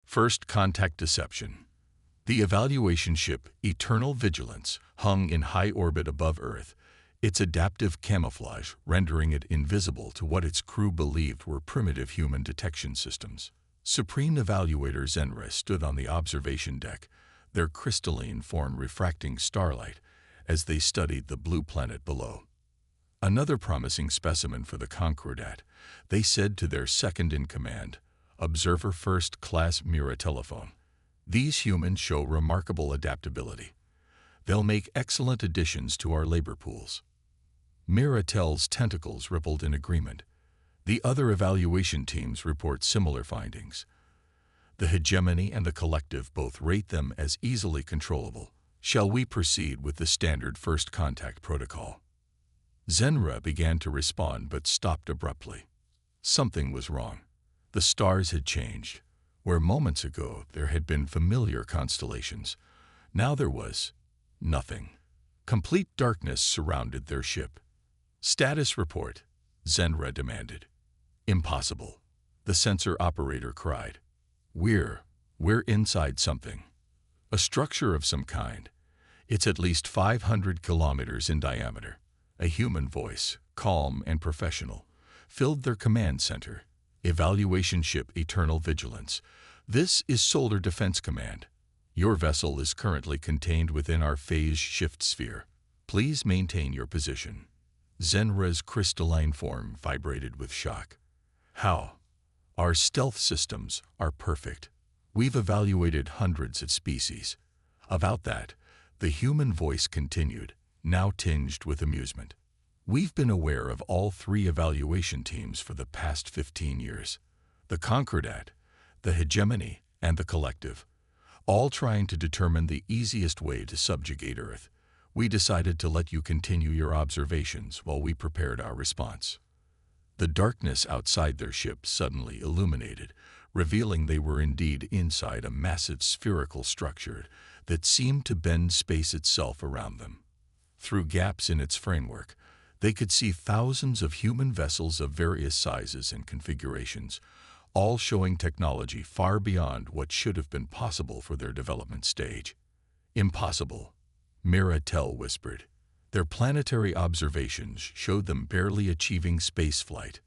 First contact deception. The evaluation ship Eternal Vigilance hung in high orbit above Earth, its adaptive camouflage rendering it invisible to what its crew believed were primitive human detection systems. Supreme Evaluator Zenra stood on the observation deck, their crystalline form refracting starlight as they studied the blue planet below. Another promising specimen for the conquerors, they said to their second-in-command, Observer First Class Mirror Telephone. These humans show remarkable adaptability. They'll make excellent additions to our labor pools. Miratel's tentacles rippled in agreement. The other evaluation teams report similar findings. The hegemony and the collective both rate them as easily controllable. Shall we proceed with the standard first contact protocol? Zenra began to respond but stopped abruptly. Something was wrong. The stars had changed. Where moments ago there had been familiar constellations, now there was nothing. Complete darkness surrounded their ship. Status report, Zenra demanded. Impossible, the sensor operator cried. We're inside something. A structure of some kind. It's at least 500 kilometers in diameter. A human voice, calm and professional, filled their command center. Evaluation ship Eternal Vigilance. This is Solar Defense Command. Your vessel is currently contained within our phase shift sphere. Please maintain your position. Zenra's crystalline form vibrated with shock. How? Our stealth systems are perfect. We've evaluated hundreds of species. About that, the human voice continued, now tinged with amusement. We've been aware of all three evaluation teams for the past 15 years. The conquerors, the hegemony, and the collective, all trying to determine the easiest way to subjugate Earth. We decided to let you continue your observations while we prepared our response. The darkness outside their ship suddenly illuminated, revealing they were indeed inside a massive spherical structure that seemed to bend space itself around them. Through gaps in its framework, they could see thousands of human vessels of various sizes and configurations, all showing technology far beyond what should have been possible for their development stage. Impossible, Miratel whispered. Their planetary observations showed them barely achieving spaceflight.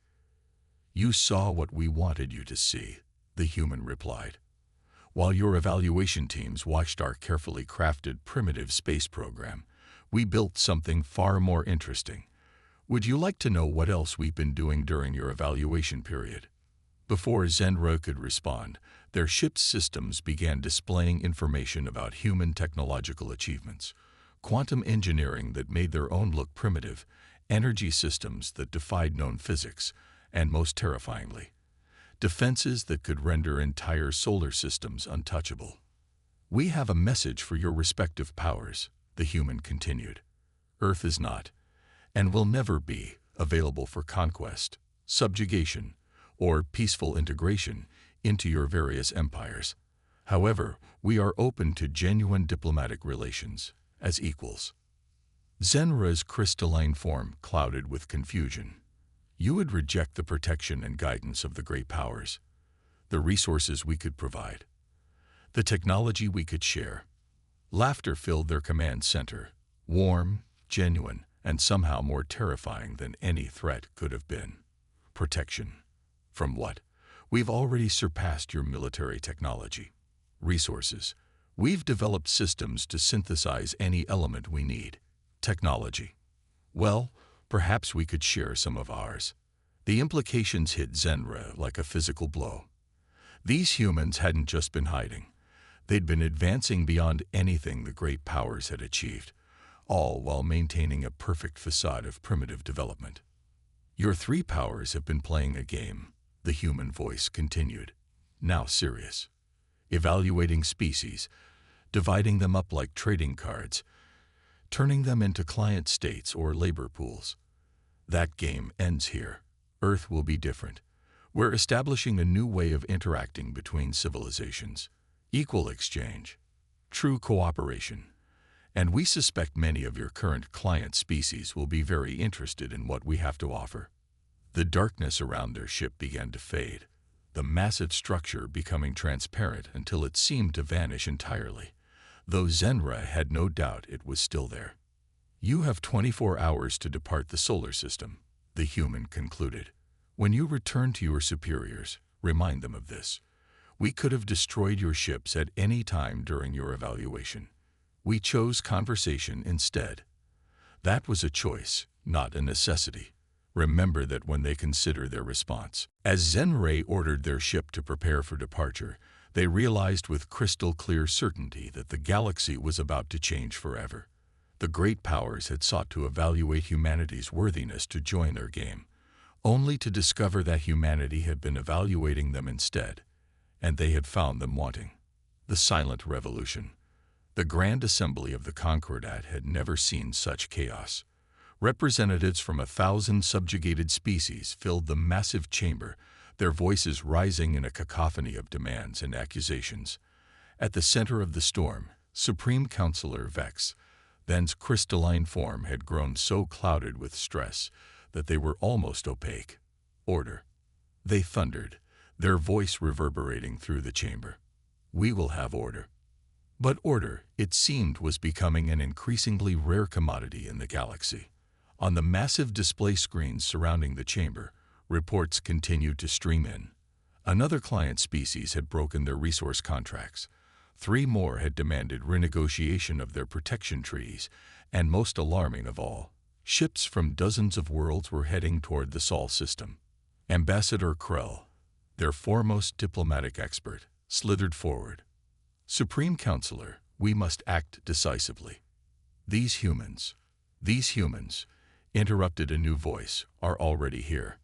You saw what we wanted you to see, the human replied. While your evaluation teams watched our carefully crafted primitive space program, we built something far more interesting. Would you like to know what else we've been doing during your evaluation period? Before Zenra could respond, their ship's systems began displaying information about human technological achievements, quantum engineering that made their own look primitive, energy systems that defied known physics, and most terrifyingly, defenses that could render entire solar systems untouchable. We have a message for your respective powers, the human continued. Earth is not, and will never be, available for conquest, subjugation, or peaceful integration into your various empires. However, we are open to genuine diplomatic relations, as equals. Zenra's crystalline form clouded with confusion. You would reject the protection and guidance of the great powers, the resources we could provide, the technology we could share. Laughter filled their command center, warm, genuine, and somehow more terrifying than any threat could have been. Protection. From what? We've already surpassed your military technology. Resources. We've developed systems to synthesize any element we need. Technology. Well, perhaps we could share some of ours. The implications hit Zenra like a physical blow. These humans hadn't just been hiding. They'd been advancing beyond anything the great powers had achieved, all while maintaining a perfect facade of primitive development. Your three powers have been playing a game, the human voice continued, now serious. Evaluating species, dividing them up like trading cards, turning them into client states or labor pools. That game ends here. Earth will be different. We're establishing a new way of interacting between civilizations. Equal exchange, true cooperation. And we suspect many of your current client species will be very interested in what we have to offer. The darkness around their ship began to fade. the massive structure becoming transparent until it seemed to vanish entirely, though Zenra had no doubt it was still there. "You have 24 hours to depart the solar system," the human concluded. "When you return to your superiors, remind them of this. We could have destroyed your ships at any time during your evaluation. We chose conversation instead. That was a choice, not a necessity. Remember that when they consider their response." As Zenray ordered their ship to prepare for departure, they realized with crystal-clear certainty that the galaxy was about to change forever. The great powers had sought to evaluate humanity's worthiness to join their game, only to discover that humanity had been evaluating them instead, and they had found them wanting. The silent revolution. The Grand Assembly of the Concordat had never seen such chaos. Representatives from 1,000 subjugated species filled the massive chamber, their voices rising in a cacophony of demands and accusations. At the center of the storm, Supreme Counselor Vex, then's crystalline form, had grown so clouded with stress that they were almost opaque. "Order," they thundered, their voice reverberating through the chamber. "We will have order." But order, it seemed, was becoming an increasingly rare commodity in the galaxy. On the massive display screens surrounding the chamber, reports continued to stream in. Another client species had broken their resource contracts. 3 more had demanded renegotiation of their protection treaties, and most alarming of all, ships from dozens of worlds were heading toward the Sol system. Ambassador Krell, their foremost diplomatic expert, slithered forward. "Supreme Counselor, we must act decisively. These humans," interrupted a new voice, "are already here."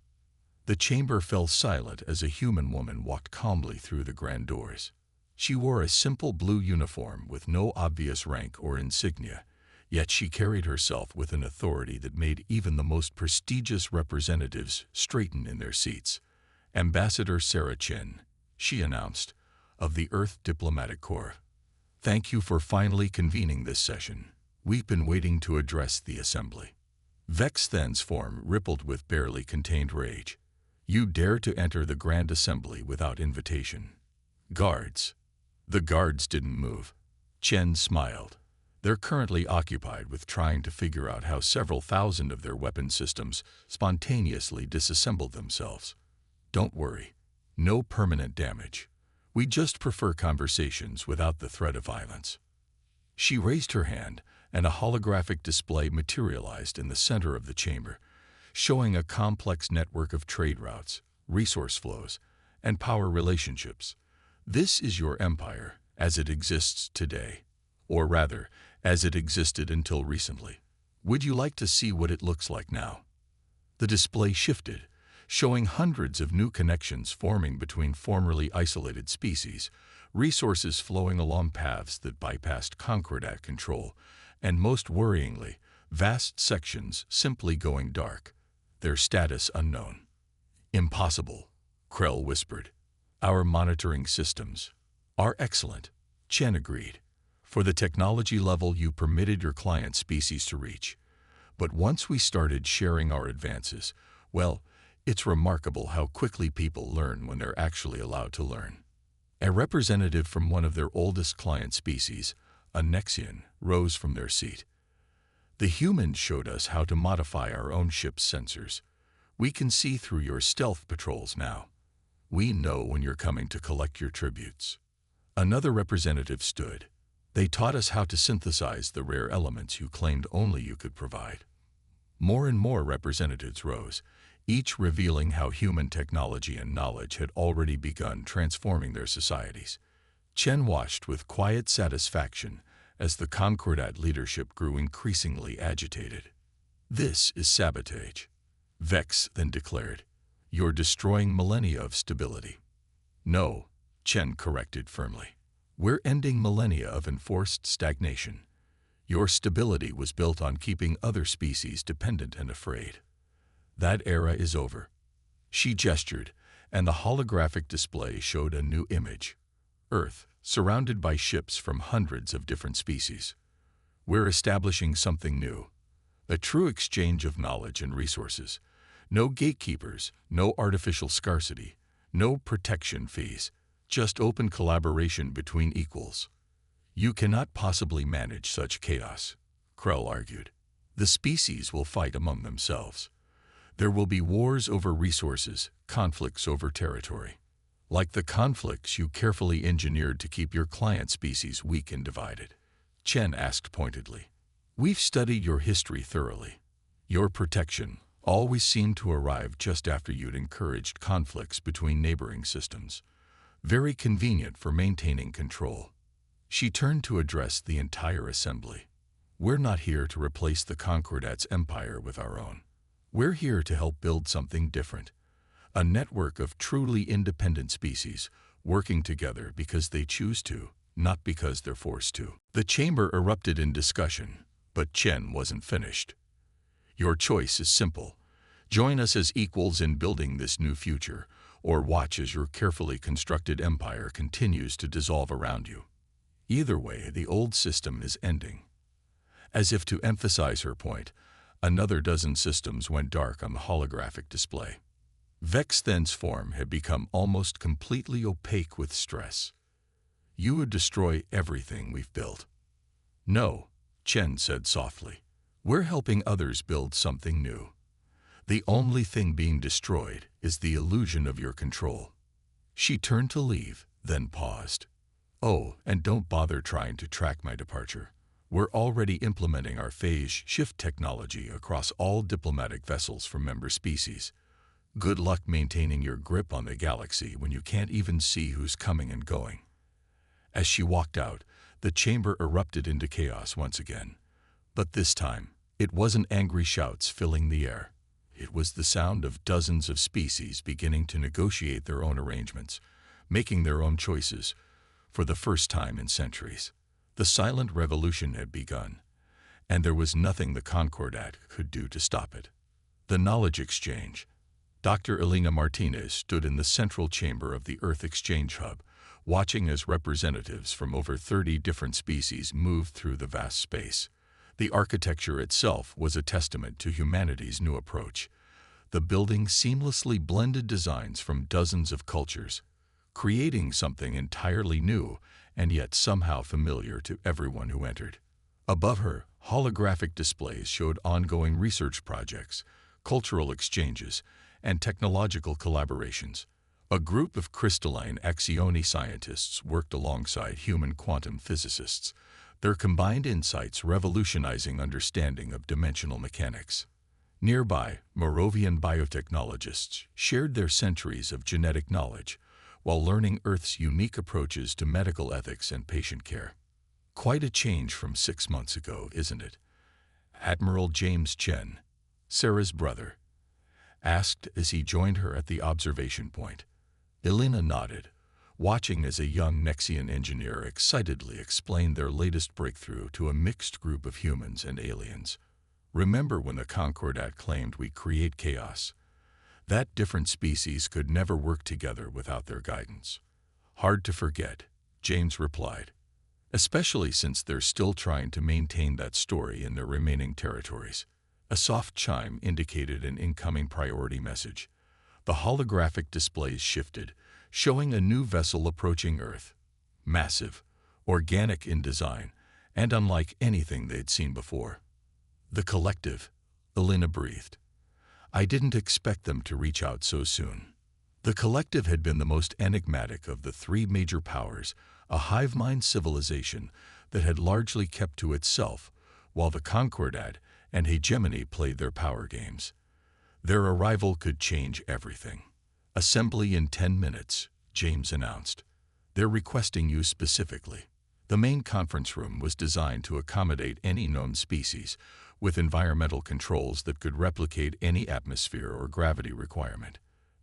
The chamber fell silent as a human woman walked calmly through the grand doors. She wore a simple blue uniform with no obvious rank or insignia, yet she carried herself with an authority that made even the most prestigious representatives straighten in their seats. "Ambassador Sarah Chen," she announced, "of the Earth Diplomatic Corps. Thank you for finally convening this session. We've been waiting to address the Assembly." Vex then's form rippled with barely contained rage. "You dare to enter the Grand Assembly without invitation. Guards." The guards didn't move. Chen smiled. "They're currently occupied with trying to figure out how several thousand of their weapon systems spontaneously disassembled themselves. Don't worry. No permanent damage. We just prefer conversations without the threat of violence." She raised her hand, and a holographic display materialized in the center of the chamber, showing a complex network of trade routes, resource flows, and power relationships. "This is your empire, as it exists today, or rather, as it existed until recently. Would you like to see what it looks like now?" The display shifted, showing hundreds of new connections forming between formerly isolated species, resources flowing along paths that bypassed Concordat control, and most worryingly, vast sections simply going dark, their status unknown. "Impossible," Krell whispered. "Our monitoring systems are excellent," Chen agreed, "for the technology level you permitted your client species to reach. But once we started sharing our advances, well, it's remarkable how quickly people learn when they're actually allowed to learn." A representative from one of their oldest client species, a Nexian, rose from their seat. "The humans showed us how to modify our own ship's sensors. We can see through your stealth patrols now. We know when you're coming to collect your tributes." Another representative stood. "They taught us how to synthesize the rare elements you claimed only you could provide." More and more representatives rose, each revealing how human technology and knowledge had already begun transforming their societies. Chen watched with quiet satisfaction as the Concordat leadership grew increasingly agitated. "This is sabotage," Vex then declared. "You're destroying millennia of stability." "No," Chen corrected firmly. "We're ending millennia of enforced stagnation. Your stability was built on keeping other species dependent and afraid. That era is over." She gestured, and the holographic display showed a new image. Earth, surrounded by ships from hundreds of different species. "We're establishing something new. A true exchange of knowledge and resources. No gatekeepers, no artificial scarcity, No protection fees, just open collaboration between equals. You cannot possibly manage such chaos, Krell argued. The species will fight among themselves. There will be wars over resources, conflicts over territory. Like the conflicts you carefully engineered to keep your client species weak and divided. Chen asked pointedly. We've studied your history thoroughly. Your protection always seemed to arrive just after you'd encouraged conflicts between neighboring systems. Very convenient for maintaining control. She turned to address the entire assembly. We're not here to replace the Concordat's empire with our own. We're here to help build something different. A network of truly independent species working together because they choose to, not because they're forced to. The chamber erupted in discussion, but Chen wasn't finished. Your choice is simple. Join us as equals in building this new future, or watch as your carefully constructed empire continues to dissolve around you. Either way, the old system is ending. As if to emphasize her point, another dozen systems went dark on the holographic display. Vex's Then's form had become almost completely opaque with stress. You would destroy everything we've built. No, Chen said softly. We're helping others build something new. The only thing being destroyed is the illusion of your control. She turned to leave, then paused. Oh, and don't bother trying to track my departure. We're already implementing our phase shift technology across all diplomatic vessels from member species. Good luck maintaining your grip on the galaxy when you can't even see who's coming and going. As she walked out, the chamber erupted into chaos once again. But this time, it wasn't angry shouts filling the air. It was the sound of dozens of species beginning to negotiate their own arrangements, making their own choices, for the first time in centuries. The silent revolution had begun, and there was nothing the Concordat could do to stop it. The knowledge exchange. Dr. Elena Martinez stood in the central chamber of the Earth Exchange Hub, watching as representatives from over 30 different species moved through the vast space. The architecture itself was a testament to humanity's new approach. The building seamlessly blended designs from dozens of cultures, creating something entirely new and yet somehow familiar to everyone who entered. Above her, holographic displays showed ongoing research projects, cultural exchanges, and technological collaborations. A group of crystalline axioni scientists worked alongside human quantum physicists, their combined insights revolutionizing understanding of dimensional mechanics. Nearby, Moravian biotechnologists shared their centuries of genetic knowledge, while learning Earth's unique approaches to medical ethics and patient care. Quite a change from 6 months ago, isn't it? Admiral James Chen, Sarah's brother, asked as he joined her at the observation point. Elena nodded, watching as a young Nexian engineer excitedly explained their latest breakthrough to a mixed group of humans and aliens. Remember when the Concordat claimed we create chaos? That different species could never work together without their guidance. Hard to forget, James replied, especially since they're still trying to maintain that story in their remaining territories. A soft chime indicated an incoming priority message. The holographic displays shifted, showing a new vessel approaching Earth. Massive, organic in design, and unlike anything they'd seen before. The collective, Elena breathed. I didn't expect them to reach out so soon. The collective had been the most enigmatic of the three major powers, a hive-mind civilization that had largely kept to itself, while the Concordat and hegemony played their power games. Their arrival could change everything. Assembly in 10 minutes, James announced. They're requesting you specifically. The main conference room was designed to accommodate any known species, with environmental controls that could replicate any atmosphere or gravity requirement.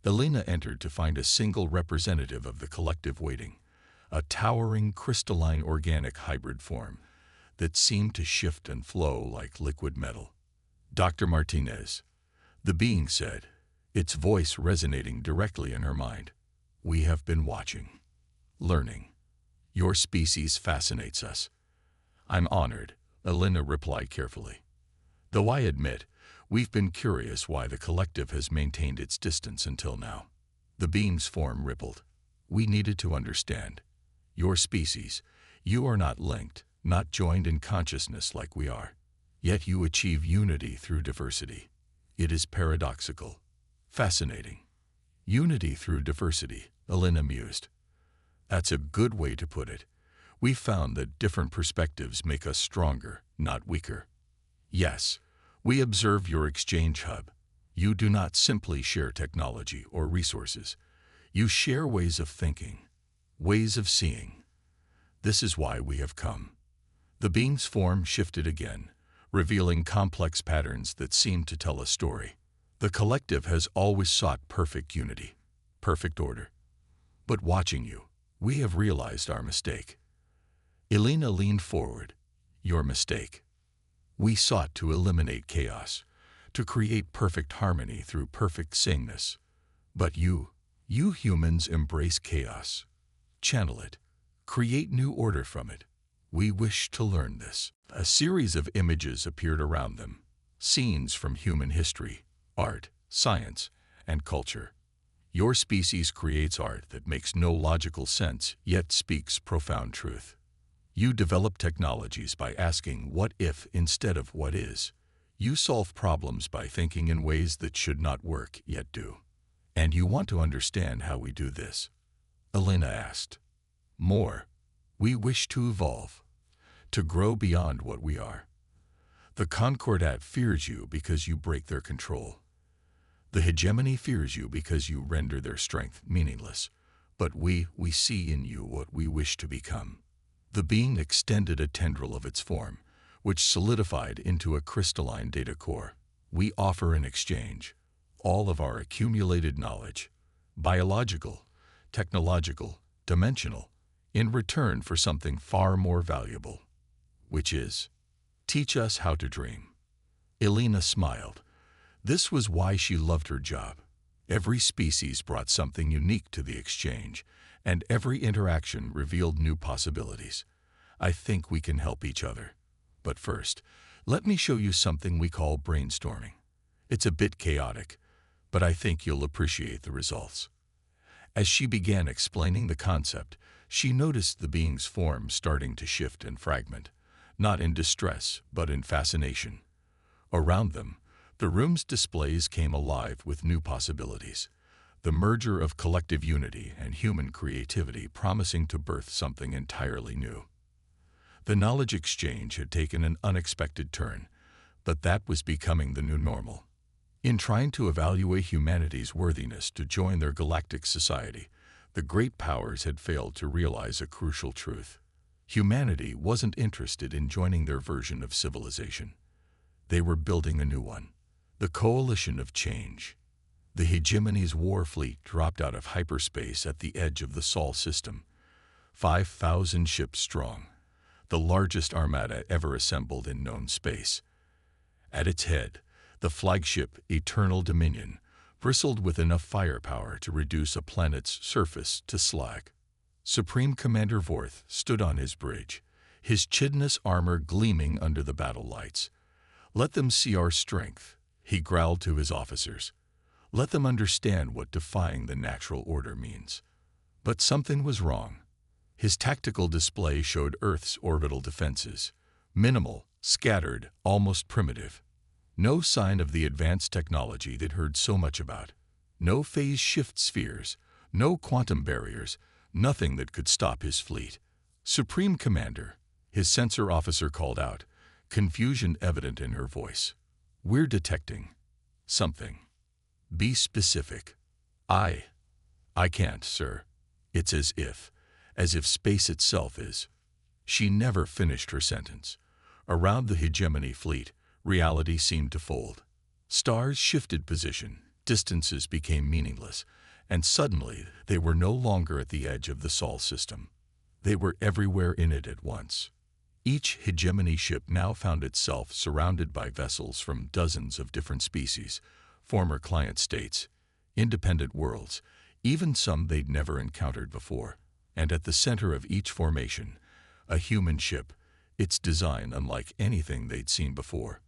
Elena entered to find a single representative of the collective waiting, a towering crystalline organic hybrid form that seemed to shift and flow like liquid metal. Dr. Martinez, the being said, its voice resonating directly in her mind. We have been watching, learning. Your species fascinates us. I'm honored, Elena replied carefully. Though I admit, we've been curious why the collective has maintained its distance until now. The being's form rippled. We needed to understand. Your species, you are not linked, not joined in consciousness like we are. Yet you achieve unity through diversity. It is paradoxical. Fascinating. Unity through diversity, Elena mused. That's a good way to put it. We found that different perspectives make us stronger, not weaker. Yes, we observe your exchange hub. You do not simply share technology or resources. You share ways of thinking, ways of seeing. This is why we have come. The being's form shifted again, revealing complex patterns that seem to tell a story. The collective has always sought perfect unity, perfect order. But watching you, we have realized our mistake. Elena leaned forward. Your mistake. We sought to eliminate chaos, to create perfect harmony through perfect sameness. But you humans embrace chaos. Channel it. Create new order from it. We wish to learn this. A series of images appeared around them. Scenes from human history, art, science, and culture. Your species creates art that makes no logical sense, yet speaks profound truth. You develop technologies by asking what if instead of what is. You solve problems by thinking in ways that should not work, yet do. And you want to understand how we do this? Elena asked. More. We wish to evolve, to grow beyond what we are. The Concordat fears you because you break their control. The hegemony fears you because you render their strength meaningless. But we see in you what we wish to become. The being extended a tendril of its form, which solidified into a crystalline data core. We offer in exchange all of our accumulated knowledge, biological, technological, dimensional, in return for something far more valuable, which is, teach us how to dream. Elena smiled. This was why she loved her job. Every species brought something unique to the exchange, and every interaction revealed new possibilities. I think we can help each other. But first, let me show you something we call brainstorming. It's a bit chaotic, but I think you'll appreciate the results. As she began explaining the concept, she noticed the being's form starting to shift and fragment, not in distress, but in fascination. Around them, the room's displays came alive with new possibilities, the merger of collective unity and human creativity promising to birth something entirely new. The knowledge exchange had taken an unexpected turn, but that was becoming the new normal. In trying to evaluate humanity's worthiness to join their galactic society, the great powers had failed to realize a crucial truth. Humanity wasn't interested in joining their version of civilization. They were building a new one, the coalition of change. The hegemony's war fleet dropped out of hyperspace at the edge of the Sol system, 5,000 ships strong, the largest armada ever assembled in known space. At its head, the flagship Eternal Dominion bristled with enough firepower to reduce a planet's surface to slag. Supreme Commander Vorth stood on his bridge, his chitinous armor gleaming under the battle lights. Let them see our strength, he growled to his officers. Let them understand what defying the natural order means. But something was wrong. His tactical display showed Earth's orbital defenses, minimal, scattered, almost primitive. No sign of the advanced technology they'd heard so much about. No phase shift spheres, no quantum barriers, nothing that could stop his fleet. Supreme Commander, his sensor officer called out, confusion evident in her voice. We're detecting something. Be specific. I can't, sir. It's as if space itself is. She never finished her sentence. Around the hegemony fleet, reality seemed to fold. Stars shifted position, distances became meaningless, and suddenly they were no longer at the edge of the Sol system. They were everywhere in it at once. Each hegemony ship now found itself surrounded by vessels from dozens of different species, former client states, independent worlds, even some they'd never encountered before. And at the center of each formation, a human ship, its design unlike anything they'd seen before.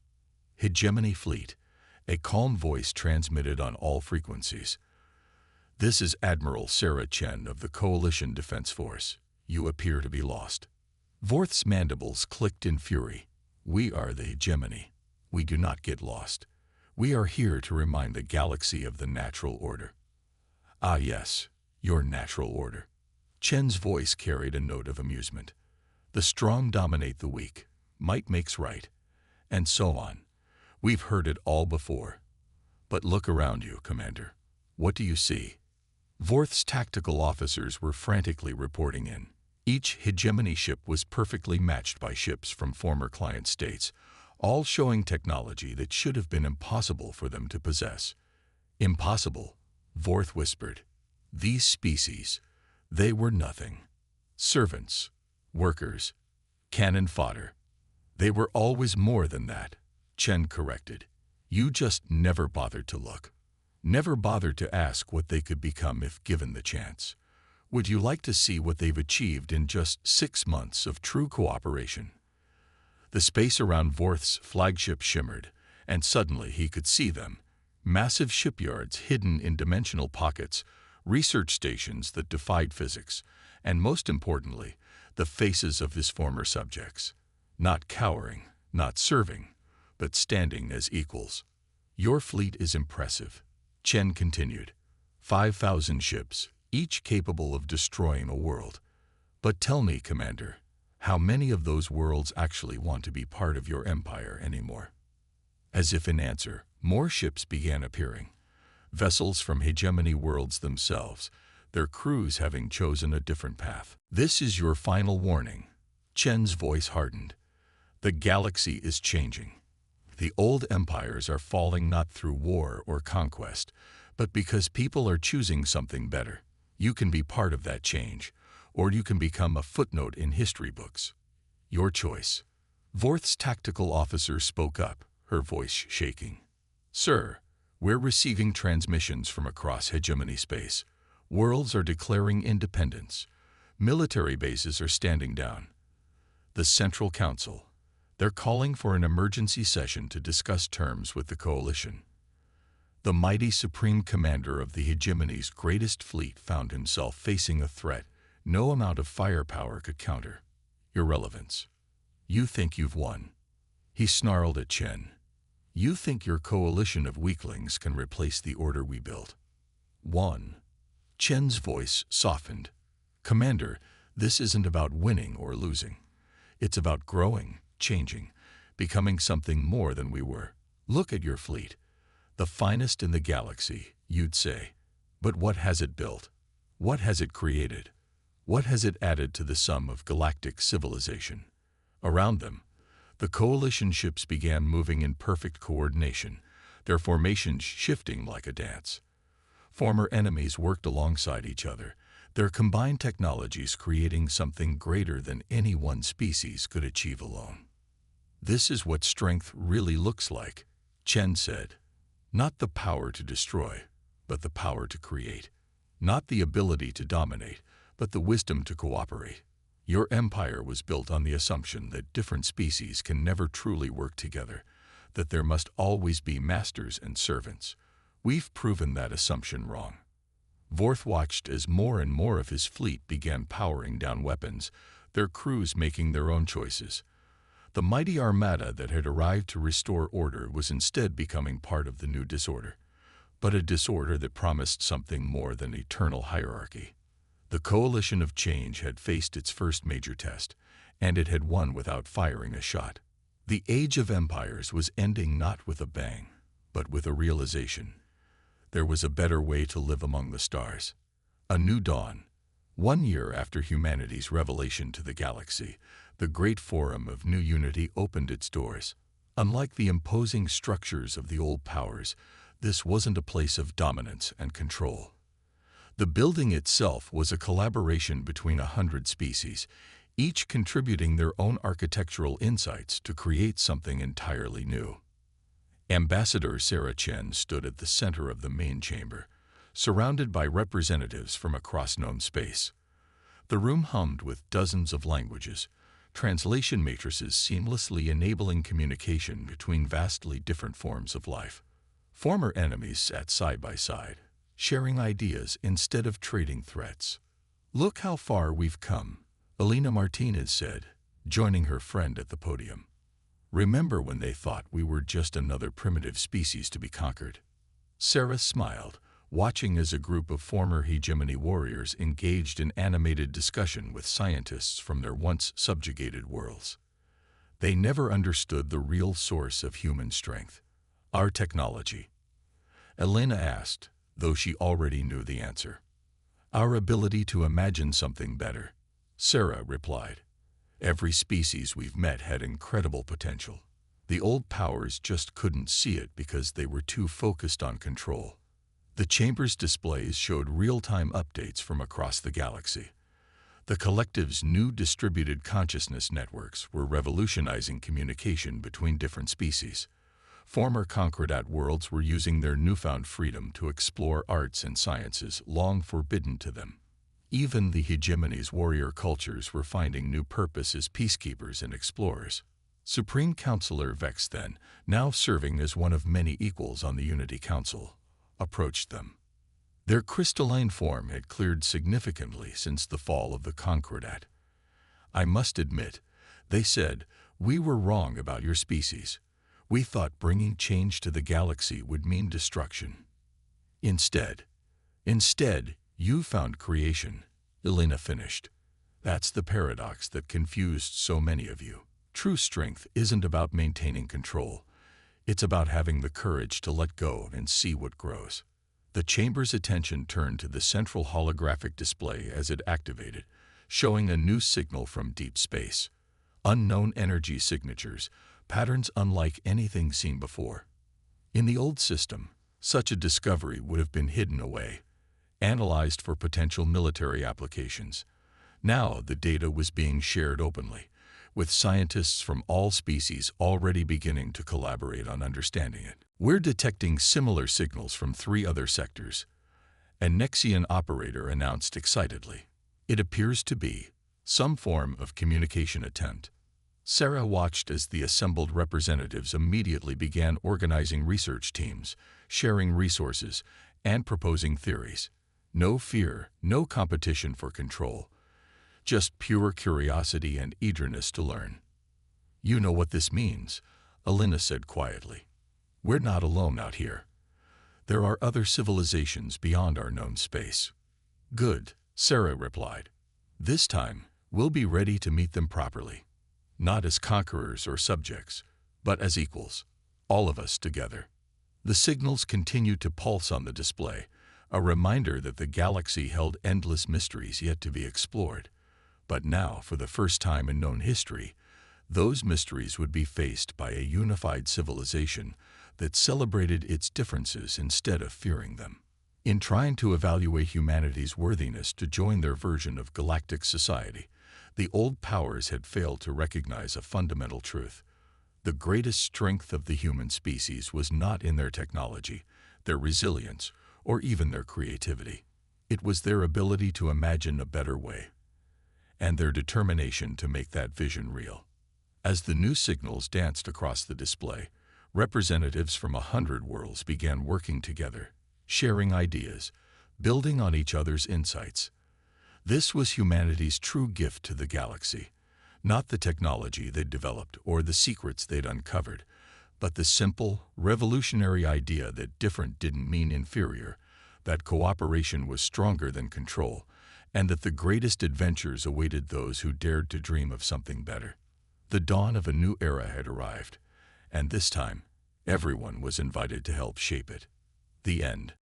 Hegemony Fleet, a calm voice transmitted on all frequencies. This is Admiral Sarah Chen of the Coalition Defense Force. You appear to be lost. Vorth's mandibles clicked in fury. We are the hegemony. We do not get lost. We are here to remind the galaxy of the natural order. Ah yes, your natural order. Chen's voice carried a note of amusement. The strong dominate the weak. Might makes right. And so on. We've heard it all before. But look around you, Commander. What do you see? Vorth's tactical officers were frantically reporting in. Each hegemony ship was perfectly matched by ships from former client states, all showing technology that should have been impossible for them to possess. Impossible, Vorth whispered. These species, they were nothing. Servants, workers, cannon fodder. They were always more than that, Chen corrected. You just never bothered to look. Never bothered to ask what they could become if given the chance. Would you like to see what they've achieved in just 6 months of true cooperation? The space around Vorth's flagship shimmered, and suddenly he could see them. Massive shipyards hidden in dimensional pockets, research stations that defied physics, and most importantly, the faces of his former subjects. Not cowering, not serving, but standing as equals. Your fleet is impressive, Chen continued. 5,000 ships, each capable of destroying a world. But tell me, Commander, how many of those worlds actually want to be part of your empire anymore? As if in answer, more ships began appearing. Vessels from hegemony worlds themselves, their crews having chosen a different path. This is your final warning. Chen's voice hardened. The galaxy is changing. The old empires are falling not through war or conquest, but because people are choosing something better. You can be part of that change, or you can become a footnote in history books. Your choice. Vorth's tactical officer spoke up, her voice shaking. Sir, we're receiving transmissions from across hegemony space. Worlds are declaring independence. Military bases are standing down. The Central Council. They're calling for an emergency session to discuss terms with the Coalition. The mighty Supreme Commander of the hegemony's greatest fleet found himself facing a threat no amount of firepower could counter. Irrelevance. You think you've won. He snarled at Chen. You think your coalition of weaklings can replace the order we built. Won. Chen's voice softened. Commander, this isn't about winning or losing. It's about growing, changing, becoming something more than we were. Look at your fleet. The finest in the galaxy, you'd say. But what has it built? What has it created? What has it added to the sum of galactic civilization? Around them, the coalition ships began moving in perfect coordination, their formations shifting like a dance. Former enemies worked alongside each other, their combined technologies creating something greater than any one species could achieve alone. This is what strength really looks like, Chen said. Not the power to destroy, but the power to create. Not the ability to dominate, but the wisdom to cooperate. Your empire was built on the assumption that different species can never truly work together, that there must always be masters and servants. We've proven that assumption wrong. Vorth watched as more and more of his fleet began powering down weapons, their crews making their own choices. The mighty armada that had arrived to restore order was instead becoming part of the new disorder, but a disorder that promised something more than eternal hierarchy. The coalition of change had faced its first major test, and it had won without firing a shot. The age of empires was ending not with a bang, but with a realization. There was a better way to live among the stars. A new dawn. 1 year after humanity's revelation to the galaxy, the great forum of new unity opened its doors. Unlike the imposing structures of the old powers, this wasn't a place of dominance and control. The building itself was a collaboration between 100 species, each contributing their own architectural insights to create something entirely new. Ambassador Sarah Chen stood at the center of the main chamber, surrounded by representatives from across known space. The room hummed with dozens of languages, translation matrices seamlessly enabling communication between vastly different forms of life. Former enemies sat side by side, sharing ideas instead of trading threats. "Look how far we've come," Elena Martinez said, joining her friend at the podium. "Remember when they thought we were just another primitive species to be conquered?" Sarah smiled, watching as a group of former hegemony warriors engaged in animated discussion with scientists from their once subjugated worlds. They never understood the real source of human strength. "Our technology?" Elena asked, though she already knew the answer. "Our ability to imagine something better," Sarah replied. "Every species we've met had incredible potential. The old powers just couldn't see it because they were too focused on control." The chamber's displays showed real-time updates from across the galaxy. The collective's new distributed consciousness networks were revolutionizing communication between different species. Former conquered worlds were using their newfound freedom to explore arts and sciences long forbidden to them. Even the hegemony's warrior cultures were finding new purpose as peacekeepers and explorers. Supreme Counselor Vex then, now serving as one of many equals on the Unity Council, approached them. Their crystalline form had cleared significantly since the fall of the conquered. "I must admit," they said, "we were wrong about your species. We thought bringing change to the galaxy would mean destruction. Instead, you found creation," Elena finished. "That's the paradox that confused so many of you. True strength isn't about maintaining control. It's about having the courage to let go and see what grows." The chamber's attention turned to the central holographic display as it activated, showing a new signal from deep space. Unknown energy signatures, patterns unlike anything seen before. In the old system, such a discovery would have been hidden away, analyzed for potential military applications. Now the data was being shared openly, with scientists from all species already beginning to collaborate on understanding it. "We're detecting similar signals from 3 other sectors," a Nexian operator announced excitedly. "It appears to be some form of communication attempt." Sarah watched as the assembled representatives immediately began organizing research teams, sharing resources, and proposing theories. No fear, no competition for control. Just pure curiosity and eagerness to learn. "You know what this means," Elena said quietly. "We're not alone out here. There are other civilizations beyond our known space." "Good," Sarah replied. "This time, we'll be ready to meet them properly. Not as conquerors or subjects, but as equals. All of us together." The signals continued to pulse on the display, a reminder that the galaxy held endless mysteries yet to be explored. But now, for the first time in known history, those mysteries would be faced by a unified civilization that celebrated its differences instead of fearing them. In trying to evaluate humanity's worthiness to join their version of galactic society, the old powers had failed to recognize a fundamental truth. The greatest strength of the human species was not in their technology, their resilience, or even their creativity. It was their ability to imagine a better way, and their determination to make that vision real. As the new signals danced across the display, representatives from 100 worlds began working together, sharing ideas, building on each other's insights. This was humanity's true gift to the galaxy, not the technology they'd developed or the secrets they'd uncovered, but the simple, revolutionary idea that different didn't mean inferior, that cooperation was stronger than control, and that the greatest adventures awaited those who dared to dream of something better. The dawn of a new era had arrived, and this time, everyone was invited to help shape it. The end.